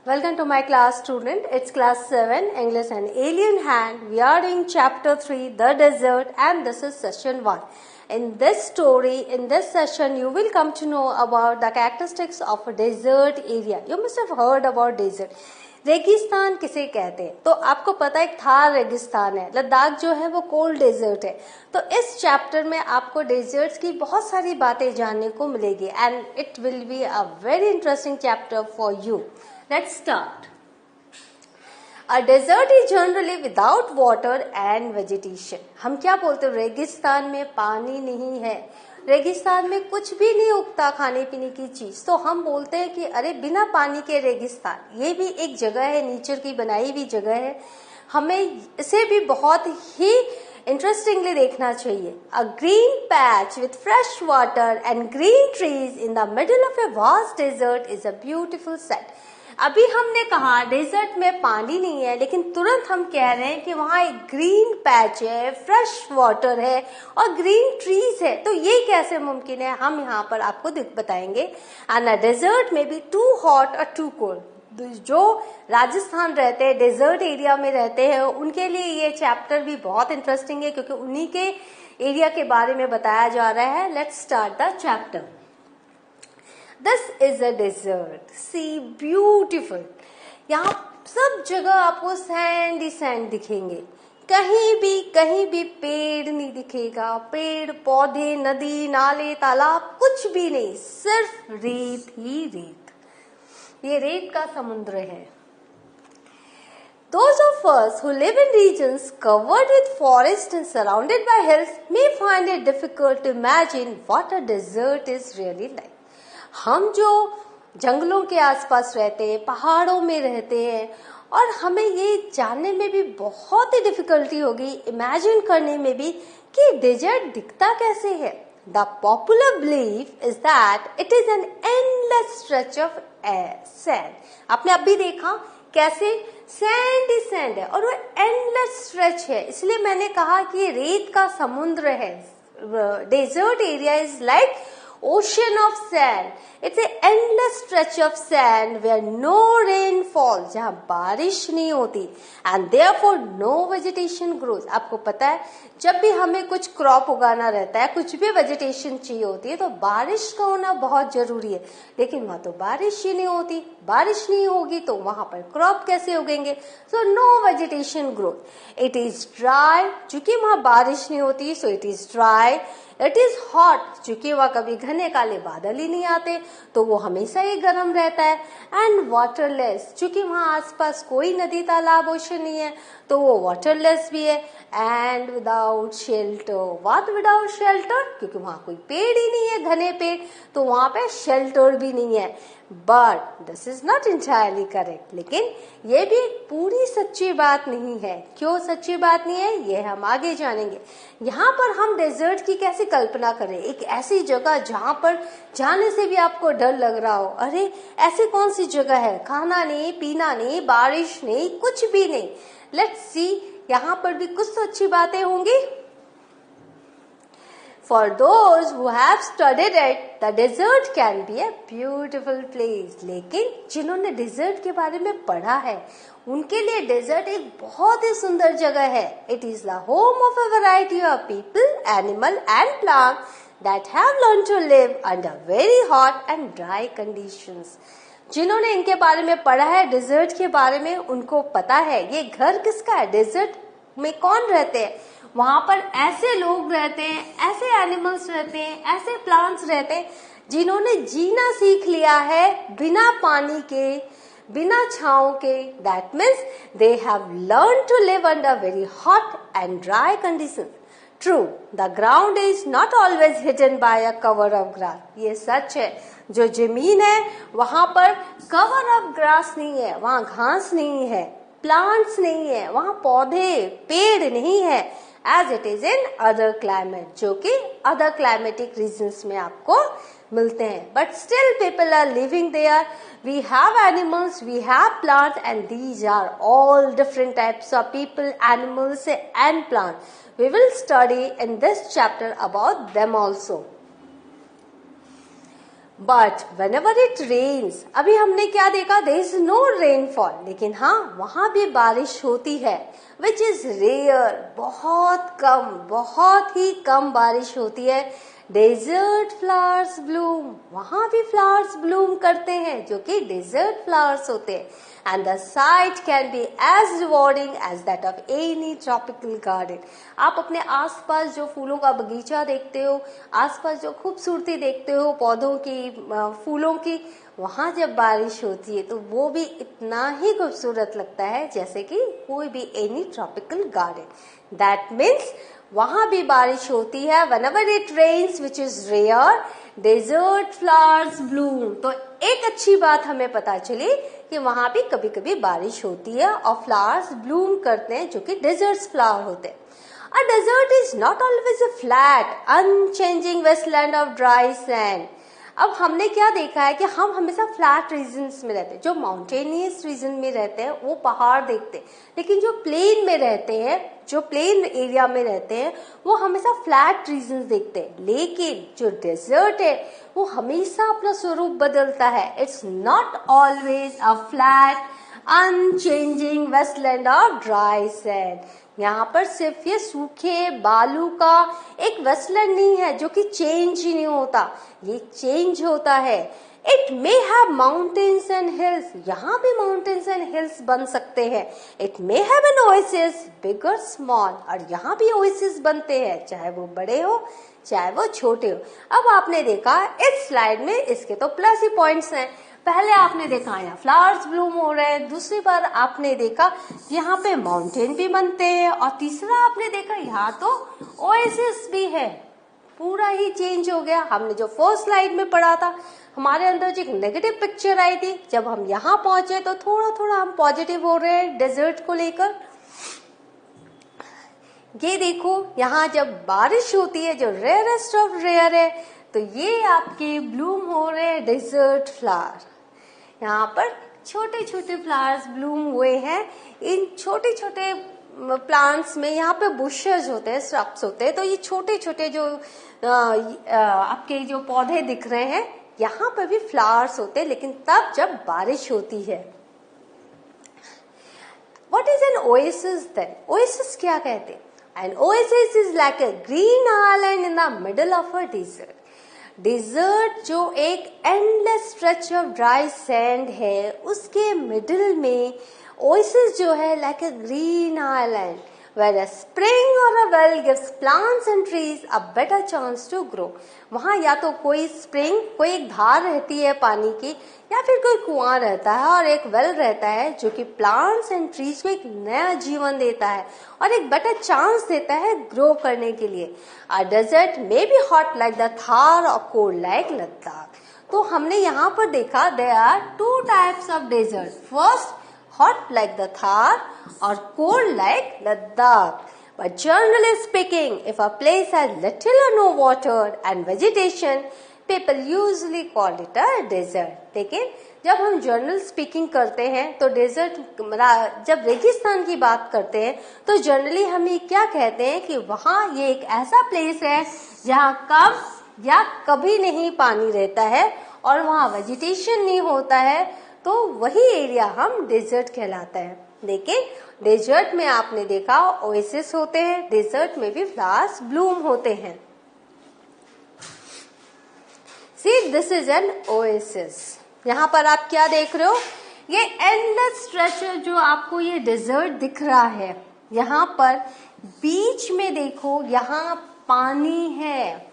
Welcome to my class, student. It's class 7, English and Alien Hand. We are in chapter 3, The Desert, and this is session 1. In this story, in this session, you will come to know about the characteristics of a desert area. You must have heard about desert. रेगिस्तान किसे कहते हैं? तो आपको पता है थार रेगिस्तान है, लद्दाख जो है वो कोल्ड डेजर्ट है. तो इस चैप्टर में आपको डेजर्ट्स की बहुत सारी बातें जानने को मिलेगी and it will be a very interesting chapter for you. Let's start. A desert is generally without water and vegetation. हम क्या बोलते हैं? रेगिस्तान में पानी नहीं है, रेगिस्तान में कुछ भी नहीं उगता खाने पीने की चीज. तो हम बोलते हैं कि अरे बिना पानी के रेगिस्तान. ये भी एक जगह है, नेचर की बनाई हुई जगह है. हमें इसे भी बहुत ही इंटरेस्टिंगली देखना चाहिए. A green patch with fresh water and green trees in the middle of a vast desert is a beautiful sight. अभी हमने कहा डेजर्ट में पानी नहीं है, लेकिन तुरंत हम कह रहे हैं कि वहां एक ग्रीन पैच है, फ्रेश वाटर है और ग्रीन ट्रीज है. तो ये कैसे मुमकिन है, हम यहाँ पर आपको बताएंगे. एंड अ डेजर्ट में बी टू हॉट और टू कोल्ड. जो राजस्थान रहते हैं, डेजर्ट एरिया में रहते हैं, उनके लिए ये चैप्टर भी बहुत इंटरेस्टिंग है क्योंकि उन्हीं के एरिया के बारे में बताया जा रहा है. Let's start the chapter. This is a desert. See, beautiful. यहाँ सब जगह आपको सैंड ही सैंड दिखेंगे. कहीं भी पेड़ नहीं दिखेगा. पेड़ पौधे, नदी, नाले, तालाब कुछ भी नहीं, सिर्फ रेत ही रेत. ये रेत का समुद्र है. Those of us who live in regions covered with forest and surrounded by hills may find it difficult to imagine what a desert is really like. हम जो जंगलों के आसपास रहते हैं, पहाड़ों में रहते हैं, और हमें ये जानने में भी बहुत ही डिफिकल्टी होगी, इमेजिन करने में भी कि डेजर्ट दिखता कैसे है. The popular belief is that it is an endless stretch of sand. आपने अभी देखा कैसे सैंड ही सैंड है और वो एंडलेस स्ट्रेच है. इसलिए मैंने कहा कि ये रेत का समुद्र है. Desert area is like ocean of sand. It's an endless stretch of sand where no rain falls, जहाँ बारिश नहीं होती, and therefore no vegetation grows. आपको पता है जब भी हमें कुछ क्रॉप उगाना रहता है, कुछ भी वेजिटेशन चाहिए होती है, तो बारिश का होना बहुत जरूरी है. लेकिन वहां तो बारिश ही नहीं होती. बारिश नहीं होगी तो वहां पर क्रॉप कैसे उगेंगे? So no vegetation growth. It is dry, चूंकि वहां बारिश नहीं होती, so it is dry. It is hot, चूंकि वहां कभी घने काले बादल ही नहीं आते, तो वो हमेशा ही गर्म रहता है. एंड वाटरलेस, चूंकि वहां आसपास कोई नदी, तालाब, ओशन नहीं है, तो वो वाटरलेस भी है. And without shelter. What without shelter? क्योंकि वहां कोई पेड़ ही नहीं है, घने पेड़, तो वहां पे शेल्टर भी नहीं है. But this is not entirely correct. लेकिन ये भी पूरी सच्ची बात नहीं है. क्यों सच्ची बात नहीं है, ये हम आगे जानेंगे. यहाँ पर हम डेजर्ट की कैसे कल्पना करें? एक ऐसी जगह जहां पर जाने से भी आपको डर लग रहा हो. अरे ऐसी कौन सी जगह है? खाना नहीं, पीना नहीं, बारिश नहीं, कुछ भी नहीं. लेट्स सी, यहाँ पर भी कुछ तो अच्छी बातें होंगी. For those who have studied it, the desert can be a beautiful place. लेकिन जिन्होंने डेजर्ट के बारे में पढ़ा है, उनके लिए डेजर्ट एक बहुत ही सुंदर जगह है. It is the home of a variety of people, animal and plants that have learned to live under very hot and dry conditions. जिन्होंने इनके बारे में पढ़ा है, डेजर्ट के बारे में, उनको पता है ये घर किसका है. डेजर्ट में कौन रहते हैं? वहां पर ऐसे लोग रहते हैं, ऐसे एनिमल्स रहते हैं, ऐसे प्लांट्स रहते हैं जिन्होंने जीना सीख लिया है बिना पानी के, बिना छांव के. That means they have learn to live under very hot and dry conditions. True, the ground is not always hidden by a cover of grass. ये सच है. जो जमीन है वहां पर कवर ऑफ ग्रास नहीं है, वहां घास नहीं है, प्लांट्स नहीं है, वहां पौधे, पेड़ नहीं है, as it is in other climate, जो कि other climatic regions में आपको मिलते हैं. But still people are living there. We have animals, we have plants, and these are all different types of people, animals and plants. We will study in this chapter about them also. But whenever it rains, अभी हमने क्या देखा, there is no rainfall, लेकिन हाँ वहां भी बारिश होती है, which is rare, बहुत ही कम बारिश होती है. डेजर्ट फ्लावर्स ब्लूम, वहां भी फ्लावर्स ब्लूम करते हैं जो कि डेजर्ट फ्लावर्स होते हैं. And the sight can be as rewarding as that of any tropical garden. आप अपने आसपास जो फूलों का बगीचा देखते हो, आसपास जो खूबसूरती देखते हो पौधों की, फूलों की, वहां जब बारिश होती है तो वो भी इतना ही खूबसूरत लगता है जैसे कि कोई भी any tropical garden. That means वहां भी बारिश होती है. whenever it rains, which is rare, desert flowers bloom. तो एक अच्छी बात हमें पता चली कि वहां भी कभी कभी बारिश होती है और फ्लावर्स ब्लूम करते हैं जो कि डेजर्ट फ्लावर होते हैं. A desert is not always a flat, unchanging wasteland of dry sand. अब हमने क्या देखा है कि हम हमेशा फ्लैट रीजन्स में रहते हैं. जो माउंटेनियस रीजन में रहते हैं वो पहाड़ देखते हैं, लेकिन जो प्लेन में रहते हैं, जो प्लेन एरिया में रहते हैं, वो हमेशा फ्लैट रीजन्स देखते हैं. लेकिन जो डेजर्ट है वो हमेशा अपना स्वरूप बदलता है. It's not always a flat unchanging wasteland of dry sand. यहाँ पर सिर्फ ये सूखे बालू का एक वेस्टलैंड नहीं है जो कि चेंज ही नहीं होता, ये चेंज होता है. It may have mountains and hills, यहाँ भी माउंटेन्स एंड हिल्स बन सकते हैं. It may have an oasis, big और स्मॉल, और यहाँ भी ओएसिस बनते हैं, चाहे वो बड़े हो चाहे वो छोटे हो. अब आपने देखा इस स्लाइड में इसके तो प्लस ही पॉइंट्स हैं. पहले आपने देखा यहाँ फ्लावर्स ब्लूम हो रहे हैं, दूसरी बार आपने देखा यहाँ पे माउंटेन भी बनते हैं, और तीसरा आपने देखा यहाँ तो ओएसिस भी है. पूरा ही चेंज हो गया. हमने जो फर्स्ट स्लाइड में पढ़ा था, हमारे अंदर जो एक नेगेटिव पिक्चर आई थी, जब हम यहाँ पहुंचे तो थोड़ा थोड़ा हम पॉजिटिव हो रहे हैं डेजर्ट को लेकर. ये देखो यहाँ जब बारिश होती है, जो रेयरेस्ट ऑफ रेयर है, तो ये आपके ब्लूम हो रहे हैं डेजर्ट फ्लावर. यहाँ पर छोटे छोटे फ्लावर्स ब्लूम हुए हैं. इन छोटे छोटे प्लांट्स में यहाँ पे बुशेस होते हैं, श्रब्स होते हैं, तो ये छोटे छोटे जो आपके जो पौधे दिख रहे हैं, यहाँ पर भी फ्लावर्स होते हैं, लेकिन तब जब बारिश होती है. What is an oasis then? Oasis क्या कहते हैं? An oasis is like a green island in the middle of a desert. Desert जो एक endless stretch of dry sand है, उसके मिडिल में ओएसिस जो है like a green island, where a spring or a well gives plants and trees a better chance to grow. वहां या तो कोई स्प्रिंग, कोई एक धार रहती है पानी की, या फिर कोई कुआं रहता है और एक वेल रहता है जो कि प्लांट्स एंड ट्रीज को एक नया जीवन देता है और एक बेटर चांस देता है ग्रो करने के लिए. A desert may be hot like the Thar और कोल्ड लाइक लद्दाख. तो हमने यहाँ पर देखा there are two types of desert. First, hot like the Thar or cold like Ladakh. But generally speaking, if a place has little or no water and vegetation, people usually call it a desert. लेकिन जब हम general speaking करते हैं तो desert, जब रेगिस्तान की बात करते हैं तो जनरली हम ये क्या कहते हैं कि वहाँ ये एक ऐसा प्लेस है जहाँ कम या कभी नहीं पानी रहता है और वहाँ वेजिटेशन नहीं होता है, तो वही एरिया हम डेजर्ट कहलाता है. लेकिन डेजर्ट में आपने देखा ओएसिस होते हैं, डेजर्ट में भी फ्लावर्स ब्लूम होते हैं. See this is an oasis. यहाँ पर आप क्या देख रहे हो, ये एंडलेस स्ट्रेच जो आपको ये डेजर्ट दिख रहा है, यहाँ पर बीच में देखो यहाँ पानी है,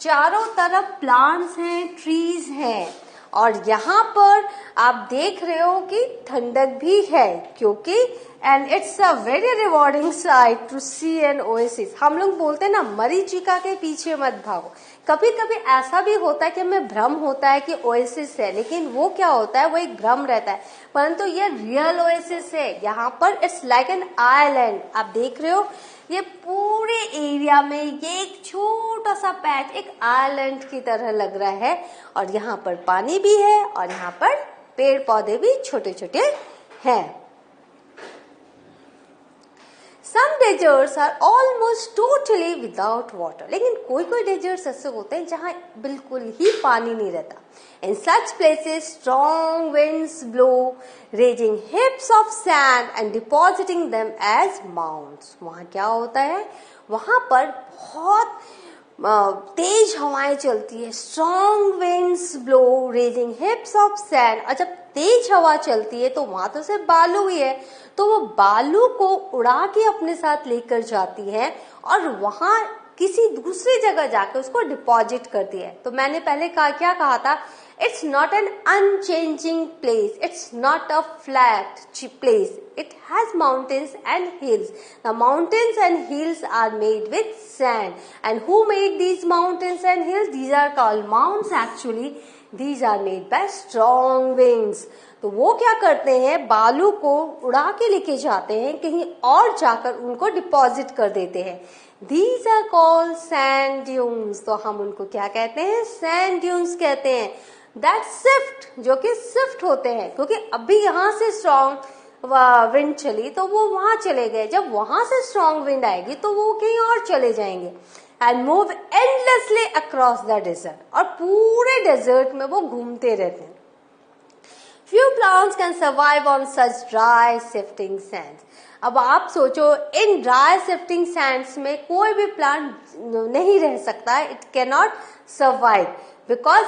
चारों तरफ प्लांट्स हैं, ट्रीज हैं, और यहाँ पर आप देख रहे हो कि ठंडक भी है, क्योंकि and it's a very rewarding sight to see an oasis. हम लोग बोलते हैं ना, मरीचिका के पीछे मत भागो. कभी कभी ऐसा भी होता है कि हमें भ्रम होता है कि ओएसिस है, लेकिन वो क्या होता है, वो एक भ्रम रहता है, परंतु ये रियल ओएसिस है. यहाँ पर इट्स लाइक एन आइलैंड. आप देख रहे हो ये पूरे एरिया में ये एक छोटा सा पैच एक आइलैंड की तरह लग रहा है, और यहाँ पर पानी भी है और यहाँ पर पेड़ पौधे भी छोटे छोटे हैं. Some deserts are almost totally without water. लेकिन कोई कोई deserts ऐसे होते हैं जहाँ बिल्कुल ही पानी नहीं रहता. In such places, strong winds blow, raising heaps of sand and depositing them as mounds. वहाँ क्या होता है? वहाँ पर बहुत तेज हवाएं चलती है. Strong winds blow, raising heaps of sand. और जब तेज हवा चलती है तो वहां तो सिर्फ बालू ही है, तो वो बालू को उड़ा के अपने साथ लेकर जाती है और वहां किसी दूसरी जगह जाकर उसको डिपॉजिट करती है. तो मैंने पहले क्या कहा था? It's not an unchanging place, it's not a flat place, it has mountains and hills. The mountains and hills are made with sand. And who made these mountains and hills? These are called mounds actually. These are made by strong winds. तो वो क्या करते हैं? बालू को उड़ा के लेके जाते हैं, कहीं और जाकर उनको डिपॉजिट कर देते हैं. These are called sand dunes. तो हम उनको क्या कहते हैं? Sand dunes कहते हैं. That shift, जो कि शिफ्ट होते हैं, क्योंकि अभी यहाँ से स्ट्रॉन्ग विंड चली तो वो वहां चले गए, जब वहां से स्ट्रॉन्ग विंड आएगी तो वो कहीं और चले जाएंगे. And move endlessly across the desert. और पूरे डेजर्ट में वो घूमते रहते हैं. Few plants can survive on such dry shifting sands. अब आप सोचो, इन ड्राई शिफ्टिंग सैंड्स में कोई भी प्लांट नहीं रह सकता. It can not survive because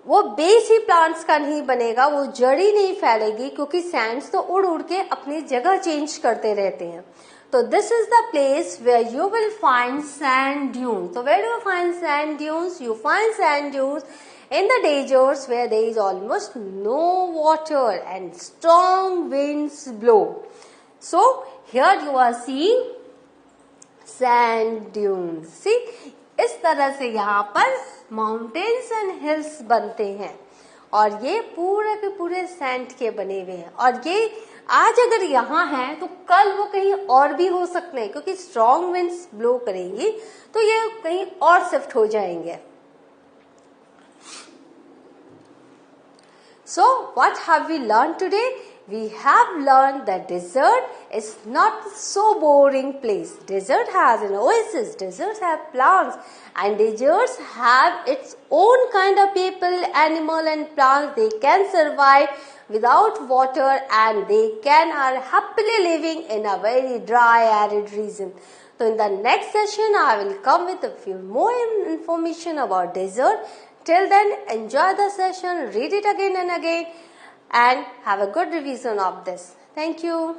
वो बेस ही प्लांट्स का नहीं बनेगा, वो जड़ी नहीं फैलेगी, क्योंकि सैंड्स तो उड़ उड़ के अपनी जगह चेंज करते रहते हैं. तो this is the place where you will find sand dunes. तो where do you find sand dunes? You find sand dunes in the deserts where there is almost no water and strong winds blow. So here you are seeing sand dunes. See, इस तरह से यहाँ पर mountains and hills बनते हैं और ये पूरे के पूरे सैंड के बने हुए हैं. और ये आज अगर यहाँ है तो कल वो कहीं और भी हो सकते हैं, क्योंकि स्ट्रॉन्ग विंड्स ब्लो करेंगी तो ये कहीं और शिफ्ट हो जाएंगे. So what have we learned today? We have learned that desert is not so boring place. Desert has an oasis, deserts have plants, and deserts have its own kind of people, animal and plants. They can survive without water and they are happily living in a very dry, arid region. So in the next session, I will come with a few more information about desert. Till then, enjoy the session, read it again and again, and have a good revision of this. Thank you.